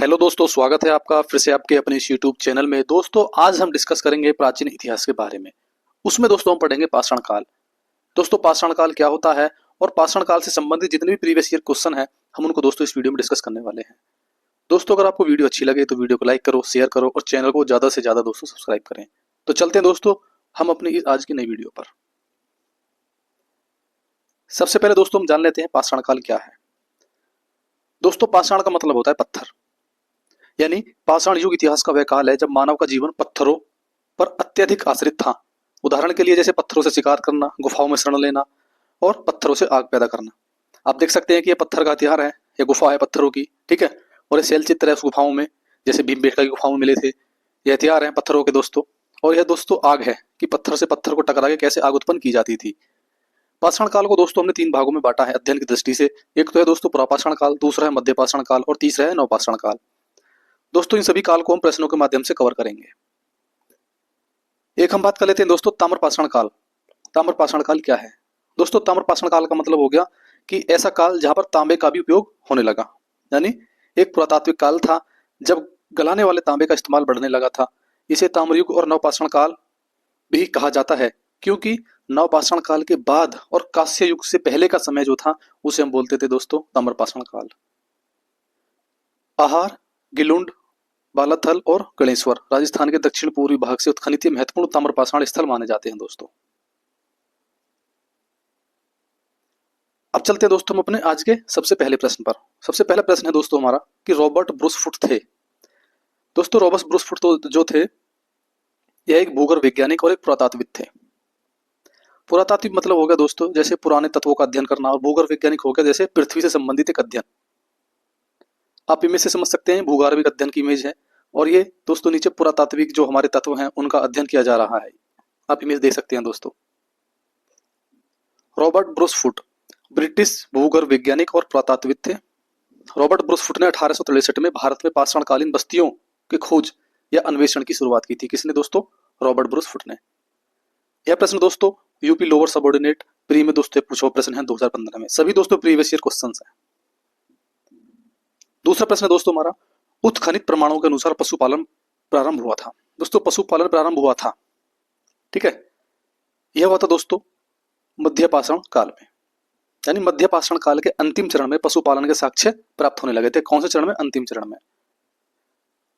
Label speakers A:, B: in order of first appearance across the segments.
A: Hello दोस्तों, स्वागत है आपका फिर से आपके अपने इस यूट्यूब चैनल में। दोस्तों आज हम डिस्कस करेंगे प्राचीन इतिहास के बारे में। उसमें दोस्तों हम पढ़ेंगे पाषाण काल। दोस्तों पाषाण काल क्या होता है और पाषाण काल से संबंधित जितने भी प्रीवियस ईयर क्वेश्चन है हम उनको दोस्तों इस वीडियो में डिस्कस करने वाले हैं। दोस्तों अगर आपको वीडियो अच्छी लगे तो वीडियो को लाइक करो, शेयर करो और चैनल को ज्यादा से ज्यादा दोस्तों सब्सक्राइब करें। तो चलते हैं दोस्तों हम अपनी आज की नई वीडियो पर। सबसे पहले दोस्तों हम जान लेते हैं पाषाण काल क्या है। दोस्तों पाषाण का मतलब होता है पत्थर, यानी पाषाण युग इतिहास का वह काल है जब मानव का जीवन पत्थरों पर अत्यधिक आश्रित था। उदाहरण के लिए जैसे पत्थरों से शिकार करना, गुफाओं में शरण लेना और पत्थरों से आग पैदा करना। आप देख सकते हैं कि ये पत्थर का हथियार है, ये गुफा है पत्थरों की, ठीक है। और ये शैल चित्र है उस गुफाओं में, जैसे भीमबेटका की गुफाओं में मिले थे। ये हथियार है पत्थरों के दोस्तों। और यह दोस्तों आग है कि पत्थर से पत्थर को टकरा के कैसे आग उत्पन्न की जाती थी। पाषाण काल को दोस्तों हमने 3 भागों में बांटा है अध्ययन की दृष्टि से। एक तो है दोस्तों पुरापाषाण काल, दूसरा है मध्य पाषाण काल और तीसरा है नवपाषाण काल। दोस्तों इन सभी काल को हम प्रश्नों के माध्यम से कवर करेंगे। एक हम बात कर लेते हैं दोस्तों ताम्रपाषाण काल। ताम्रपाषाण काल क्या है? दोस्तों ताम्रपाषाण काल का मतलब हो गया कि ऐसा काल जहां पर तांबे का भी उपयोग होने लगा, यानी एक पुरातात्विक काल था जब गलाने वाले तांबे का इस्तेमाल बढ़ने लगा था। इसे ताम्रयुग और नवपाषाण काल भी कहा जाता है, क्योंकि नवपाषाण काल के बाद और कांस्य युग से पहले का समय जो था उसे हम बोलते थे दोस्तों ताम्रपाषाण काल। आहार, गिलुंड, बालाथल और गणेश्वर राजस्थान के दक्षिण पूर्वी भाग से उत्खनित महत्वपूर्ण ताम्रपाषाण स्थल माने जाते हैं दोस्तों। अब चलते हैं दोस्तों हम अपने आज के सबसे पहले प्रश्न पर। सबसे पहला प्रश्न है दोस्तों हमारा कि रॉबर्ट ब्रूसफुट थे। दोस्तों रॉबर्ट ब्रूसफुट तो जो थे यह एक भूगर्भ वैज्ञानिक और एक पुरातात्विक थे। पुरातात्विक मतलब हो गया दोस्तों जैसे पुराने तत्वों का अध्ययन करना, और भूगर्भ वैज्ञानिक हो गया जैसे पृथ्वी से संबंधित एक अध्ययन। आप इमेज से समझ सकते हैं भूगर्भिक अध्ययन की इमेज है, और ये दोस्तों नीचे पुरातात्विक जो हमारे तत्व हैं उनका अध्ययन किया जा रहा है। आप इमेज देख सकते हैं दोस्तों। रॉबर्ट ब्रूसफुट ब्रिटिश भूगर्भ वैज्ञानिक और पुरातात्विक थे। रॉबर्ट ब्रूसफुट ने 1863 में भारत में पाषाणकालीन बस्तियों की खोज या अन्वेषण की शुरुआत की थी। किसने दोस्तों? रॉबर्ट ब्रूसफुट ने। यह प्रश्न दोस्तों यूपी लोअर सबऑर्डिनेट प्री में दोस्तों पूछा प्रश्न है 2015 में। सभी दोस्तों प्रीवियस ईयर क्वेश्चन है। दूसरा प्रश्न दोस्तों हमारा उत्खनित प्रमाणों के अनुसार पशुपालन प्रारंभ हुआ था। दोस्तों पशुपालन प्रारंभ हुआ था, ठीक है, यह हुआ था दोस्तों मध्य पाषाण काल में, यानी मध्य पाषाण काल के अंतिम चरण में पशुपालन के साक्ष्य प्राप्त होने लगे थे। कौन से चरण में? अंतिम चरण में।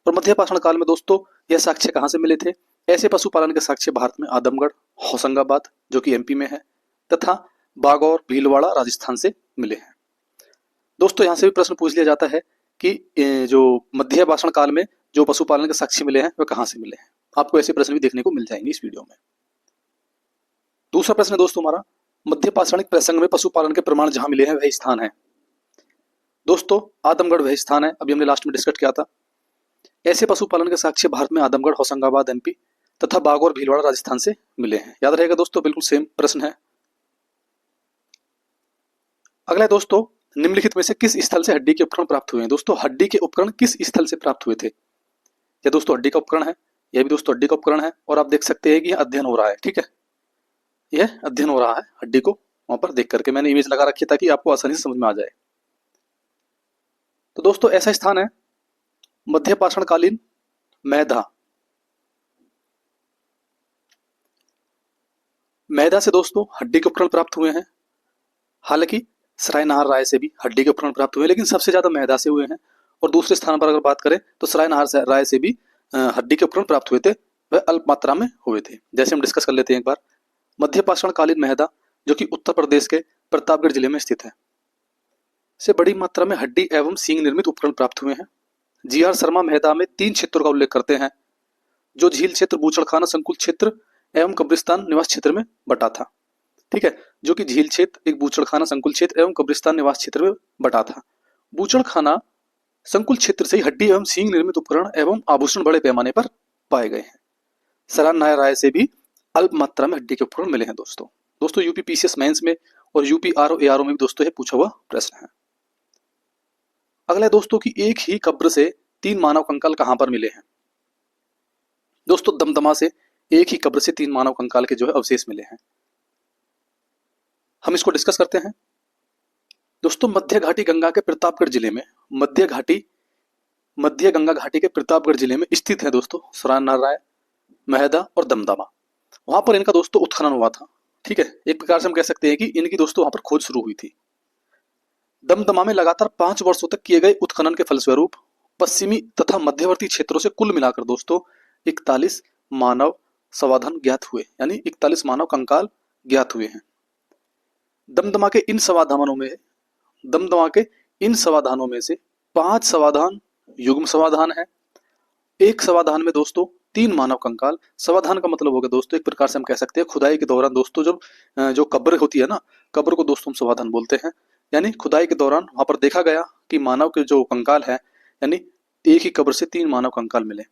A: और मध्य पाषाण काल में दोस्तों यह साक्ष्य कहां से मिले थे? ऐसे पशुपालन के साक्ष्य भारत में आदमगढ़, होशंगाबाद जो कि एमपी में है, तथा बागौर, भीलवाड़ा राजस्थान से मिले हैं। दोस्तों यहां से भी प्रश्न पूछ लिया जाता है कि जो मध्य पाषाण काल में जो पशुपालन के साक्ष्य मिले हैं वे कहां से मिले हैं। आपको ऐसे प्रश्न भी देखने को मिल जाएंगे इस वीडियो में। दूसरा प्रश्न है दोस्तों हमारा मध्य पाषाणिक प्रसंग में पशुपालन के प्रमाण जहां मिले हैं वह स्थान है। दोस्तों आदमगढ़ वह स्थान है, अभी हमने लास्ट में डिस्कस किया था। ऐसे पशुपालन के साक्ष्य भारत में आदमगढ़, होशंगाबाद एमपी तथा बागौर, भीलवाड़ा राजस्थान से मिले हैं। याद रहेगा दोस्तों, बिल्कुल सेम प्रश्न है। अगला दोस्तों निम्नलिखित में से किस स्थल से हड्डी के उपकरण प्राप्त हुए हैं? दोस्तों हड्डी के उपकरण किस स्थल से प्राप्त हुए थे? यह दोस्तों हड्डी का उपकरण है, यह भी दोस्तों हड्डी का उपकरण है, और आप देख सकते हैं कि यह अध्ययन हो रहा है, ठीक है, यह अध्ययन हो रहा है हड्डी को वहां पर देख करके। मैंने इमेज लगा रखी है ताकि आपको आसानी से समझ में आ जाए। तो दोस्तों ऐसा स्थान है मध्य पाषाणकालीन मैदा। मैदा से दोस्तों हड्डी के उपकरण प्राप्त हुए हैं। हालांकि सरायनहार राय से भी हड्डी के उपकरण प्राप्त हुए, लेकिन सबसे ज्यादा मैदा से हुए हैं। और दूसरे स्थान पर अगर बात करें तो सरायनहार राय से भी हड्डी के उपकरण प्राप्त हुए थे, वह अल्प मात्रा में हुए थे। जैसे हम डिस्कस कर लेते हैं एक बार। मध्य पाषाणकालीन मैदा जो कि उत्तर प्रदेश के प्रतापगढ़ जिले में स्थित है, से बड़ी मात्रा में हड्डी एवं सींग निर्मित उपकरण प्राप्त हुए हैं। जीआर शर्मा मैदा में 3 क्षेत्रों का उल्लेख करते हैं, जो झील क्षेत्र, बूचड़खाना संकुल क्षेत्र एवं कब्रिस्तान निवास क्षेत्र में बटा था, ठीक है, जो कि झील क्षेत्र, एक बूचड़खाना संकुल क्षेत्र एवं कब्रिस्तान निवास क्षेत्र में बटा था। बूचड़खाना संकुल क्षेत्र से ही हड्डी एवं सींग निर्मित उपकरण एवं आभूषण बड़े पैमाने पर पाए गए हैं। सरायनहार राय से भी अल्प मात्रा में हड्डी के उपकरण मिले हैं दोस्तों यूपी पीसीएस मेंस में और यूपी आरओ एआरओ में भी दोस्तों ये पूछा हुआ प्रश्न है। अगला दोस्तों की एक ही कब्र से 3 मानव कंकाल कहां पर मिले हैं? दोस्तों दमदमा से एक ही कब्र से 3 मानव कंकाल के जो है अवशेष मिले हैं। हम इसको डिस्कस करते हैं। दोस्तों मध्य घाटी गंगा के प्रतापगढ़ जिले में मध्य घाटी मध्य गंगा घाटी के प्रतापगढ़ जिले में स्थित है दोस्तों सुरानारायण, महदा और दमदमा। वहां पर इनका दोस्तों उत्खनन हुआ था। ठीक है, एक प्रकार से हम कह सकते हैं कि इनकी दोस्तों वहां पर खोज शुरू हुई थी। दमदमा में लगातार 5 वर्षों तक किए गए उत्खनन के फलस्वरूप पश्चिमी तथा मध्यवर्ती क्षेत्रों से कुल मिलाकर दोस्तों 41 मानव समाधान ज्ञात हुए, यानी 41 मानव कंकाल ज्ञात हुए हैं। दमदमा के इन समाधानों में दमदमा के इन समाधानों में से 5 समाधान युग्म समाधान है। एक समाधान में दोस्तों 3 मानव कंकाल। समाधान का मतलब हो गया दोस्तों, एक प्रकार से हम कह सकते हैं खुदाई के दौरान दोस्तों जो कब्र होती है ना, कब्र को दोस्तों हम समाधान बोलते हैं। यानी खुदाई के दौरान वहां पर देखा गया कि मानव के जो कंकाल है, यानी एक ही कब्र से 3 मानव कंकाल मिले।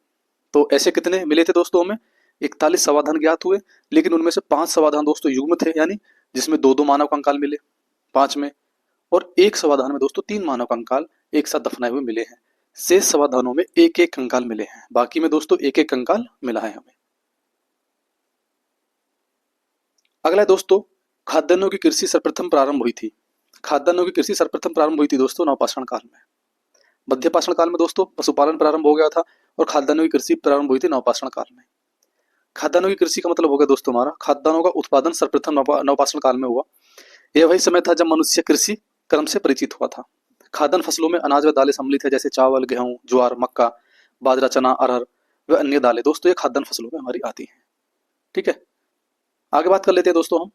A: तो ऐसे कितने मिले थे दोस्तों हमें? 41 समाधान ज्ञात हुए, लेकिन उनमें से 5 समाधान दोस्तों युग्म थे, यानी जिसमें 2-2 मानव कंकाल मिले 5 में, और एक समाधान में दोस्तों 3 मानव कंकाल एक साथ दफनाए हुए मिले हैं। शेष समाधानों में एक एक कंकाल मिले हैं, बाकी में दोस्तों एक एक कंकाल मिला है हमें। अगला दोस्तों, खाद्यान्नों की कृषि सर्वप्रथम प्रारंभ हुई थी। खाद्यान्नों की कृषि सर्वप्रथम प्रारंभ हुई थी दोस्तों नवपाषाण काल में। मध्य पाषाण काल में दोस्तों पशुपालन प्रारंभ हो गया था, और खाद्यान्नों की कृषि प्रारंभ हुई थी नवपाषाण काल में। खाद्यान्नों की कृषि का मतलब हो गया दोस्तों हमारा खाद्यान्नों का उत्पादन सर्वप्रथम नवपाषाण काल में हुआ। यह वही समय था जब मनुष्य कृषि क्रम से परिचित हुआ था। खाद्यान्न फसलों में अनाज व दालें सम्मिलित है, जैसे चावल, गेहूं, ज्वार, मक्का, बाजरा, चना, अरहर व अन्य दालें दोस्तों ये खाद्यान्न फसलों में हमारी आती हैं। ठीक है, आगे बात कर लेते हैं दोस्तों हम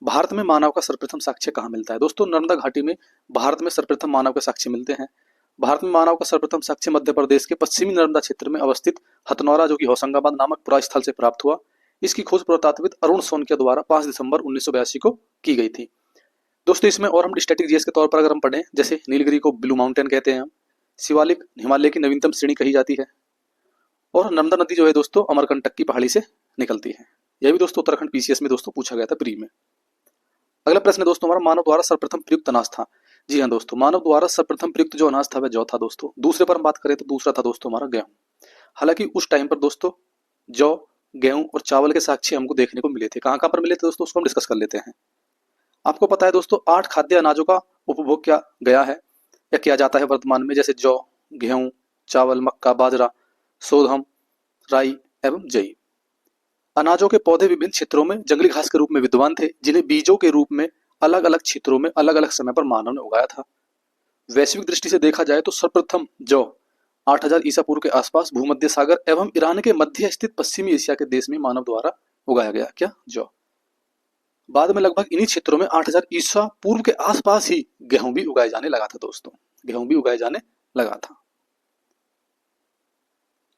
A: भारत में मानव का सर्वप्रथम साक्ष्य कहाँ मिलता है। दोस्तों नर्मदा घाटी में भारत में सर्वप्रथम मानव के साक्ष्य मिलते हैं। भारत में मानव का सर्वप्रथम साक्ष्य मध्य प्रदेश के पश्चिमी नर्मदा क्षेत्र में अवस्थित हथनौरा, जो कि होशंगाबाद नामक पुरा स्थल से प्राप्त हुआ। इसकी खोज पुरातत्वविद अरुण सोनकिया द्वारा 5 दिसंबर 1982 को की गई थी। दोस्तों इसमें और हम स्टैटिक जीएस के तौर पर अगर हम पढ़ें, जैसे नीलगिरी को ब्लू माउंटेन कहते हैं हम, शिवालिक हिमालय की नवीनतम श्रेणी कही जाती है, और नर्मदा नदी जो है दोस्तों अमरकंटक की पहाड़ी से निकलती है। यह भी दोस्तों उत्तराखंड पीसीएस में दोस्तों पूछा गया था प्री में। अगला प्रश्न है दोस्तों हमारा, मानव द्वारा सर्वप्रथम प्रयुक्त अनाज था। जी हाँ दोस्तों, मानव द्वारा सर्वप्रथम प्रयुक्त जो अनाज था वह जौ था दोस्तों। दूसरे पर हम बात करें तो दूसरा था दोस्तों हमारा गेहूं। हालांकि उस टाइम पर दोस्तों जौ, गेहूं और चावल के साक्ष्य हमको देखने को मिले थे। कहाँ कहाँ पर मिले थे दोस्तों, उसको हम डिस्कस कर लेते हैं। आपको पता है दोस्तों 8 खाद्य अनाजों का उपभोग किया गया है या किया जाता है वर्तमान में, जैसे जौ, गेहूं, चावल, मक्का, बाजरा, सोधम, राई एवं जई। अनाजों के पौधे विभिन्न क्षेत्रों में जंगली घास के रूप में विद्यमान थे, जिन्हें बीजों के रूप में अलग अलग क्षेत्रों में अलग अलग समय पर मानव ने उगाया था। वैश्विक दृष्टि से देखा जाए तो सर्वप्रथम जौ 8000 ईसा पूर्व के आसपास भूमध्य सागर एवं ईरान के मध्य स्थित पश्चिमी एशिया के देश में मानव द्वारा उगाया गया। क्या? जौ। बाद में लगभग इन्हीं क्षेत्रों में 8000 ईसा पूर्व के आसपास ही गेहूं भी उगाए जाने लगा था दोस्तों। गेहूं भी उगाए जाने लगा था।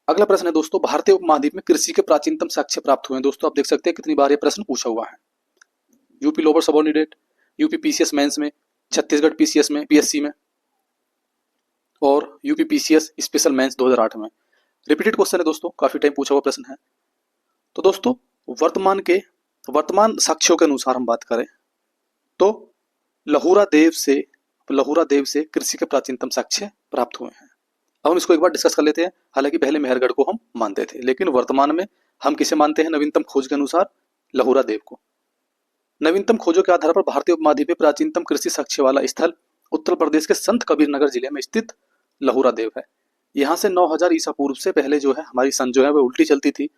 A: अगला प्रश्न है दोस्तों, भारतीय उपमहाद्वीप में कृषि के प्राचीनतम साक्ष्य प्राप्त हुए हैं। दोस्तों आप देख सकते हैं कितनी बार ये प्रश्न पूछा हुआ है। UP lower subordinate, UP PCS mains में, छत्तीसगढ़ पीसीएस में, पीएससी में, और यूपी पीसीएस स्पेशल मेंस 2008 में। रिपीटेड क्वेश्चन है दोस्तों, काफी टाइम पूछा हुआ प्रश्न है। तो दोस्तों वर्तमान साक्ष्यों के अनुसार हम बात करें तो लहुरा देव से कृषि के प्राचीनतम साक्ष्य प्राप्त हुए हैं। अब हम इसको एक बार डिस्कस कर लेते हैं। हालांकि पहले मेहरगढ़ को हम मानते थे, लेकिन वर्तमान में हम किसे मानते हैं नवीनतम खोज के अनुसार? लहुरा देव को। नवीनतम खोजों के आधार पर भारतीय उपमहाद्वीप में प्राचीनतम कृषि साक्ष्य वाला स्थल उत्तर प्रदेश के संत कबीर नगर जिले में स्थित लहुरा देव है। यहाँ से 9000 ईसा पूर्व से पहले जो है हमारी सन जो है वो उल्टी चलती थी।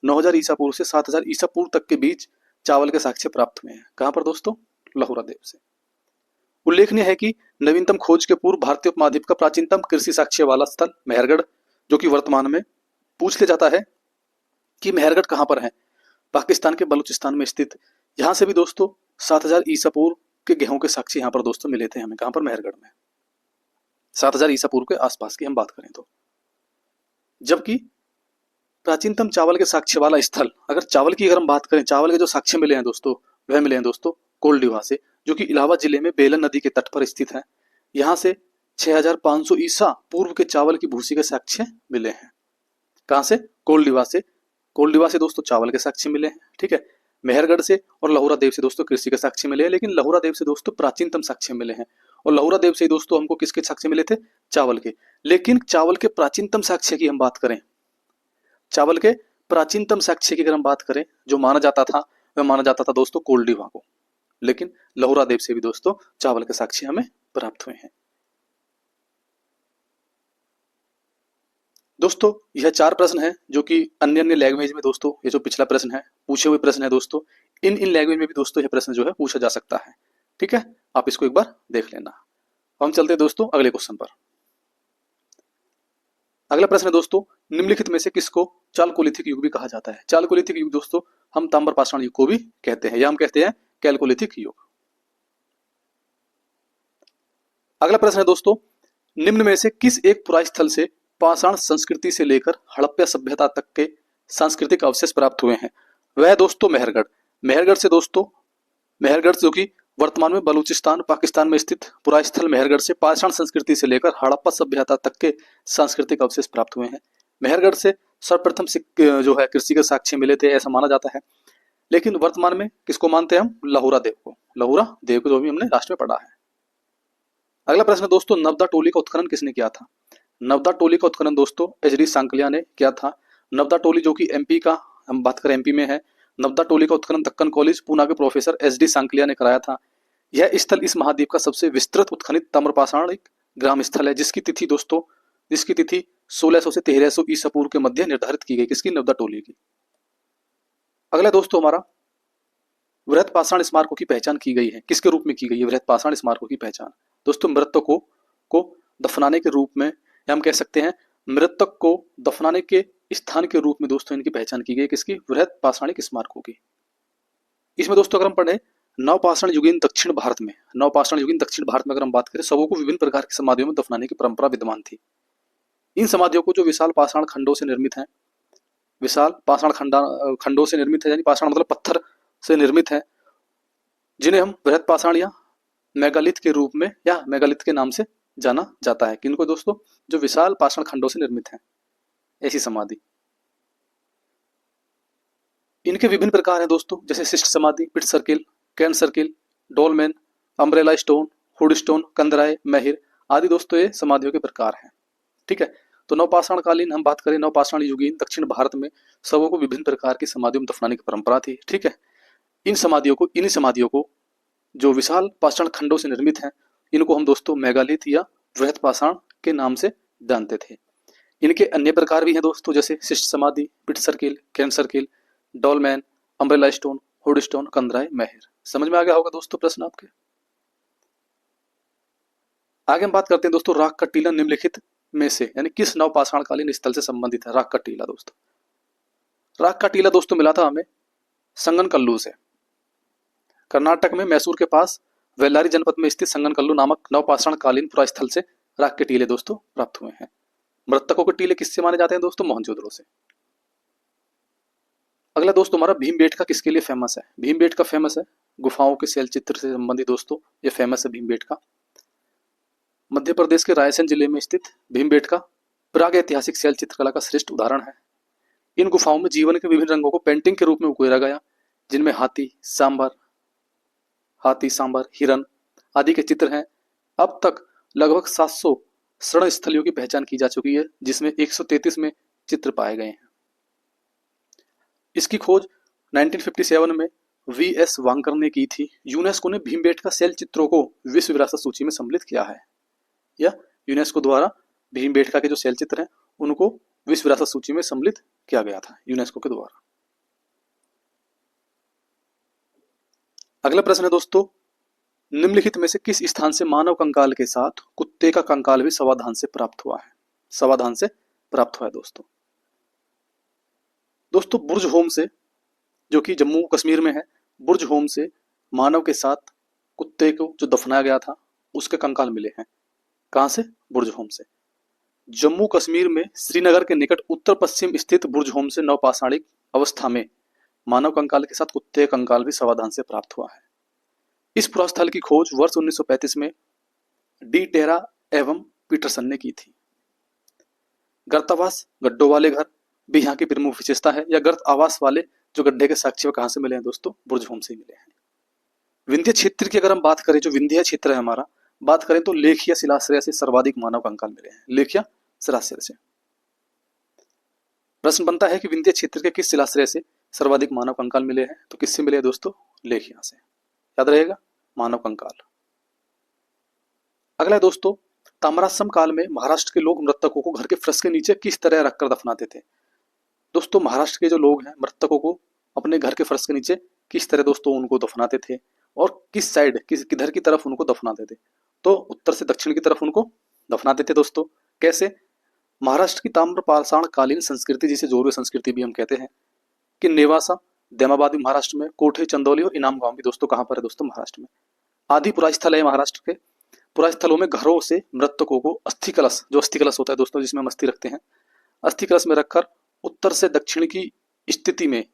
A: 9000 ईसा पूर्व से 7000 ईसा पूर्व तक के बीच चावल के साक्ष्य प्राप्त हुए हैं। कहाँ पर दोस्तों? लहुरा देव से। उल्लेखनीय है कि नवीनतम खोज के पूर्व भारतीय उपमहाद्वीप का प्राचीनतम कृषि साक्ष्य वाला स्थल मेहरगढ़, जो कि वर्तमान में पूछ लिया जाता है कि मेहरगढ़ कहाँ पर है, पाकिस्तान के बलूचिस्तान में स्थित। यहाँ से भी दोस्तों 7000 ईसा पूर्व के गेहूं के साक्ष्य यहाँ पर दोस्तों मिले थे हमें। कहाँ पर? मेहरगढ़ में। 7000 ईसा पूर्व के आसपास की हम बात करें तो। जबकि प्राचीनतम चावल के साक्ष्य वाला स्थल, अगर हम बात करें, चावल के जो साक्ष्य मिले हैं दोस्तों वह मिले हैं दोस्तों कोल्डिवा से, जो कि इलाहाबाद जिले में बेलन नदी के तट पर स्थित है। यहाँ से 6500 ईसा पूर्व के चावल की भूसी के साक्ष्य मिले हैं। कहाँ से? कोल्डिवा से। कोल्डिवा से दोस्तों चावल के साक्ष्य मिले हैं। ठीक है, मेहरगढ़ से और लहुरा देव से दोस्तों कृषि के साक्ष्य मिले हैं, लेकिन लहुरा देव से दोस्तों प्राचीनतम साक्ष्य मिले हैं। और लहुरा देव से दोस्तों हमको किसके साक्ष्य मिले थे? चावल के। लेकिन चावल के प्राचीनतम साक्ष्य की हम बात करें, चावल के प्राचीनतम साक्ष्य की अगर हम बात करें, जो माना जाता था वह माना जाता था दोस्तों कोल्डिवा को। लेकिन लहुरा देव से भी दोस्तों चावल के साक्ष्य हमें प्राप्त हुए हैं। दोस्तों यह 4 प्रश्न हैं जो कि अन्य अन्य लैंग्वेज में दोस्तों, ये जो पिछला प्रश्न है पूछे हुए प्रश्न है दोस्तों, इन लैंग्वेज में भी दोस्तों यह प्रश्न जो है पूछा जा सकता है। ठीक है, आप इसको एक बार देख लेना। हम चलते हैं दोस्तों अगले क्वेश्चन पर। अगला प्रश्न है दोस्तों, निम्नलिखित में से किसको चालकोलिथिक युग भी कहा जाता है? चालकोलिथिक युग दोस्तों हम ताम्र पाषाण युग को भी कहते हैं, या हम कहते हैं कैलकोलिथिक युग। अगला प्रश्न है दोस्तों, निम्न में से किस एक पुरास्थल से पाषाण संस्कृति से लेकर हड़प्पा सभ्यता तक के सांस्कृतिक अवशेष प्राप्त हुए हैं? वह दोस्तों मेहरगढ़। मेहरगढ़ से दोस्तों, मेहरगढ़ जो कि वर्तमान में बलूचिस्तान पाकिस्तान में स्थित पुरास्थल मेहरगढ़ से पाषाण संस्कृति से लेकर हड़प्पा सभ्यता तक के सांस्कृतिक अवशेष प्राप्त हुए हैं। मेहरगढ़ से सर्वप्रथम जो है कृषि के साक्ष्य मिले थे ऐसा माना जाता है। लेकिन वर्तमान में किसको मानते हैं हम? लहुरा देव को। लहुरा देव को जो भी हमने लास्ट में पढ़ा है। अगला प्रश्न दोस्तों, नवदा टोली का उत्खनन किसने किया था? नवदा टोली का उत्खनन दोस्तों एच.डी. सांकलिया ने किया था। नवदा टोली जो कि एमपी का, हम बात करें एमपी में है, नवदा टोली का उत्खनन दक्कन कॉलेज पूना के प्रोफेसर एच.डी. सांकलिया ने कराया था। यह स्थल इस महाद्वीप का सबसे विस्तृत उत्खनित ताम्रपाषाणिक ग्राम स्थल है, जिसकी तिथि दोस्तों, जिसकी तिथि 1600 से 1300 ईसा पूर्व के मध्य निर्धारित की गई। किसकी? नवदा टोली की। अगला दोस्तों हमारा, वृहत पाषाण स्मारकों की पहचान की गई है, किसके रूप में की गई है वृहत पाषाण स्मारकों की पहचान? दोस्तों मृतकों को दफनाने के रूप में, या हम कह सकते हैं मृतक को दफनाने के स्थान के रूप में दोस्तों इनकी पहचान की गई। किसकी? वृहत पाषाणिक स्मारकों की। इसमें दोस्तों अगर हम पढ़े नवपाषाण युगीन दक्षिण भारत में, नवपाषाण युगीन दक्षिण भारत में अगर हम बात करें, सबों को विभिन्न प्रकार की समाधियों में दफनाने की परंपरा विद्यमान थी। इन समाधियों को जो विशाल पाषाण खंडों से निर्मित है, विशाल पाषाण खंडों से निर्मित है, यानी पाषाण मतलब पत्थर से निर्मित है, जिन्हें हम वृहत पाषाण या मेगालिथ के रूप में या मेगालिथ के नाम से जाना जाता है। किनको दोस्तों? जो विशाल पाषाण खंडों से निर्मित है ऐसी समाधि। इनके विभिन्न प्रकार हैं दोस्तों, जैसे शिष्ट समाधि, pit circle, cairn circle, dolmen, umbrella stone, hood stone, कंदराय, महिर आदि दोस्तों ये समाधियों के प्रकार हैं। ठीक है, तो नवपाषाण कालीन हम बात करें, नवपाषाण युगीन दक्षिण भारत में सबों को विभिन्न प्रकार की समाधियों में दफनाने की परंपरा थी। ठीक है, इन समाधियों को जो विशाल पाषाण खंडों से निर्मित हैं, इनको हम दोस्तों मेगालिथ या वृहत पाषाण के नाम से जानते थे। इनके अन्य प्रकार भी हैं दोस्तों, जैसे शिष्ट समाधि, pit circle, cairn circle, dolmen, umbrella stone, hood stone, कंदराय, महिर। समझ में आ गया होगा दोस्तों प्रश्न आपके। आगे हम बात करते हैं दोस्तों, राख का टीला निम्नलिखित में से यानी किस नवपाषाण कालीन स्थल से संबंधित है? राख का टीला दोस्तों, राख का टीला दोस्तों मिला था हमें संगनकल्लू से। कर्नाटक में मैसूर के पास वेल्लारी जनपद में स्थित संगनकल्लू नामक नवपाषाण कालीन पुरास्थल से राख के टीले दोस्तों प्राप्त हुए हैं। मृतकों के टीले किससे माने जाते हैं दोस्तों? मोहनजोदड़ो से। अगला दोस्तों हमारा भीमबेटका किसके लिए फेमस है? भीमबेटका फेमस है गुफाओं के शैल चित्र से संबंधित दोस्तों, ये फेमस है भीमबेटका। मध्य प्रदेश के रायसेन जिले में स्थित भीमबेटका प्राग ऐतिहासिक शैल चित्रकला का श्रेष्ठ उदाहरण है। इन गुफाओं में जीवन के विभिन्न रंगों को पेंटिंग के रूप में उकेरा गया, जिनमें हाथी, सांबर, हिरन आदि के चित्र हैं। अब तक लगभग 700 शरण स्थलियों की पहचान की जा चुकी है, जिसमें 133 में चित्र पाए गए हैं। इसकी खोज 1957 में वी.एस. वांकर ने की थी। यूनेस्को ने भीमबेटका शैल चित्रों को विश्व विरासत सूची में सम्मिलित किया है, या यूनेस्को द्वारा भीमबेटका के जो शैल चित्र हैं उनको विश्व विरासत सूची में सम्मिलित किया गया था यूनेस्को के द्वारा। अगला प्रश्न है दोस्तों, निम्नलिखित में से किस स्थान से मानव कंकाल के साथ कुत्ते का कंकाल भी सावधान से प्राप्त हुआ है? सावधान से प्राप्त हुआ है दोस्तों बुर्ज होम से, जो कि जम्मू कश्मीर में है, बुर्ज होम से मानव के साथ कुत्ते को जो दफनाया गया था उसके कंकाल मिले हैं। कहां से? बुर्ज होम से। जम्मू कश्मीर में श्रीनगर के निकट उत्तर पश्चिम स्थित बुर्ज होम से नवपाषाणिक अवस्था में मानव कंकाल के साथ कुत्ते कंकाल भी सावधान से प्राप्त हुआ है। इस पुरास्थल की खोज वर्ष 1935 में डी टेरा एवं पीटरसन ने की थी। गर्तावास, गड्ढों वाले घर भी यहाँ की प्रमुख विशेषता है, या गर्त आवास वाले जो गड्ढे के साक्ष्य कहां से मिले हैं दोस्तों? बुर्ज होम से मिले हैं। विंध्य क्षेत्र की अगर हम बात करें, जो विंध्य क्षेत्र है हमारा, बात करें तो लेखिया शिलाश्रय से सर्वाधिक मानव कंकाल मिले हैं। लेखिया शिलाश्रय से। प्रश्न बनता है कि विंध्य क्षेत्र के किस शिलाश्रय से सर्वाधिक मानव कंकाल मिले हैं? तो किससे मिले हैं दोस्तों? लेखिया से। याद रहेगा, मानव कंकाल। अगला है दोस्तों, ताम्राश्रम काल में महाराष्ट्र के लोग मृतकों को घर के फर्श के नीचे किस तरह रखकर दफनाते थे? दोस्तों महाराष्ट्र के जो लोग हैं मृतकों को अपने घर के फर्श के नीचे किस तरह दोस्तों उनको दफनाते थे और किस साइड किधर की तरफ उनको दफनाते थे? तो उत्तर से दक्षिण की तरफ उनको दफनाते थे दोस्तों। कैसे? महाराष्ट्र की ताम्रपाषाण कालीन संस्कृति जिसे जोरवे संस्कृति भी हम कहते हैं कि नेवासा, दैमाबादी महाराष्ट्र में, कोठे, चंदौली और इनाम गांव भी दोस्तों कहाँ पर है दोस्तों? महाराष्ट्र में। आदि पुरास्थल है महाराष्ट्र के। पुरास्थलों में घरों से मृतकों को अस्थि कलश, जो अस्थि कलश होता है दोस्तों जिसमें हम अस्थि रखते हैं, अस्थि कलश में रखकर उत्तर से दक्षिण की स्थिति में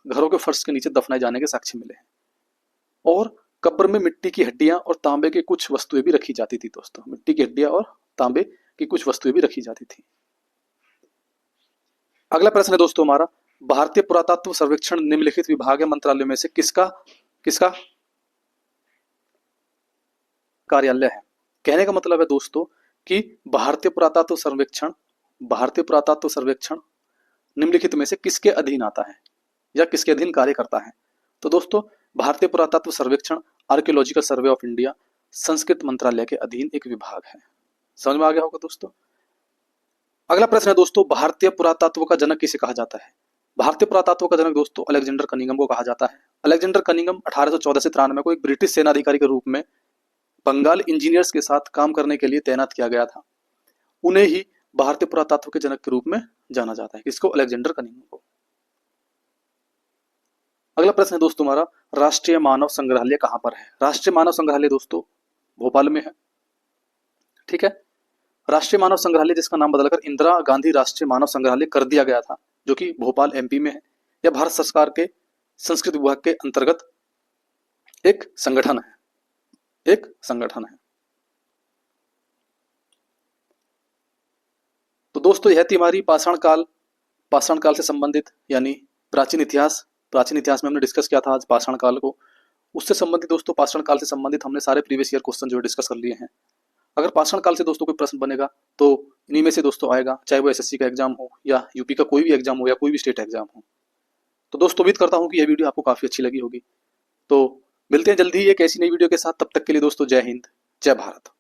A: घरों के फर्श के नीचे दफनाए जाने के साक्ष्य मिले हैं। और कब्र में मिट्टी की हड्डियां और तांबे की कुछ वस्तुएं भी रखी जाती थी दोस्तों। मिट्टी की हड्डियां और तांबे की कुछ वस्तुएं भी रखी जाती थी। अगला प्रश्न है दोस्तों हमारा, भारतीय पुरातत्व सर्वेक्षण निम्नलिखित विभाग या मंत्रालय में से किसका किसका कार्यालय है? कहने का मतलब है दोस्तों कि भारतीय पुरातत्व सर्वेक्षण निम्नलिखित में से किसके अधीन आता है या किसके अधीन कार्य करता है? तो दोस्तों भारतीय पुरातत्व सर्वेक्षण archaeological survey of India Sanskrit मंत्रालय के अधीन एक विभाग है। समझ में आ गया होगा दोस्तों। अगला प्रश्न है दोस्तों, भारतीय पुरातत्व का जनक किसे कहा जाता है? भारतीय पुरातत्व का जनक दोस्तों अलेक्जेंडर कनिंघम को कहा जाता है। अलेक्जेंडर कनिंघम 1814 से 93 को एक ब्रिटिश सेनाधिकारी के रूप में बंगाल इंजीनियर्स के साथ काम करने के लिए तैनात किया गया था। उन्हें ही भारतीय पुरातत्व के जनक के रूप में जाना जाता है। किसको? अलेक्जेंडर कनिंघम को। अगला प्रश्न है दोस्तों हमारा, राष्ट्रीय मानव संग्रहालय कहां पर है? राष्ट्रीय मानव संग्रहालय दोस्तों भोपाल में है। ठीक है। राष्ट्रीय मानव संग्रहालय जिसका नाम बदलकर इंदिरा गांधी राष्ट्रीय मानव संग्रहालय कर दिया गया था, जो कि भोपाल एमपी में है। यह भारत सरकार के संस्कृति विभाग के अंतर्गत एक संगठन है। तो दोस्तों यह थी हमारी पाषाण काल से संबंधित यानी प्राचीन इतिहास में हमने डिस्कस किया था आज पाषाण काल को। उससे संबंधित दोस्तों पाषाण काल से संबंधित हमने सारे प्रीवियस ईयर क्वेश्चन जो है डिस्कस कर लिए हैं। अगर पाषाण काल से दोस्तों कोई प्रश्न बनेगा तो इन्हीं में से दोस्तों आएगा, चाहे वो एसएससी का एग्जाम हो या यूपी का कोई भी एग्जाम हो या कोई भी स्टेट एग्जाम हो। तो दोस्तों उम्मीद करता हूँ कि यह वीडियो आपको काफी अच्छी लगी होगी। तो मिलते हैं जल्दी ही एक ऐसी नई वीडियो के साथ। तब तक के लिए दोस्तों जय हिंद, जय भारत।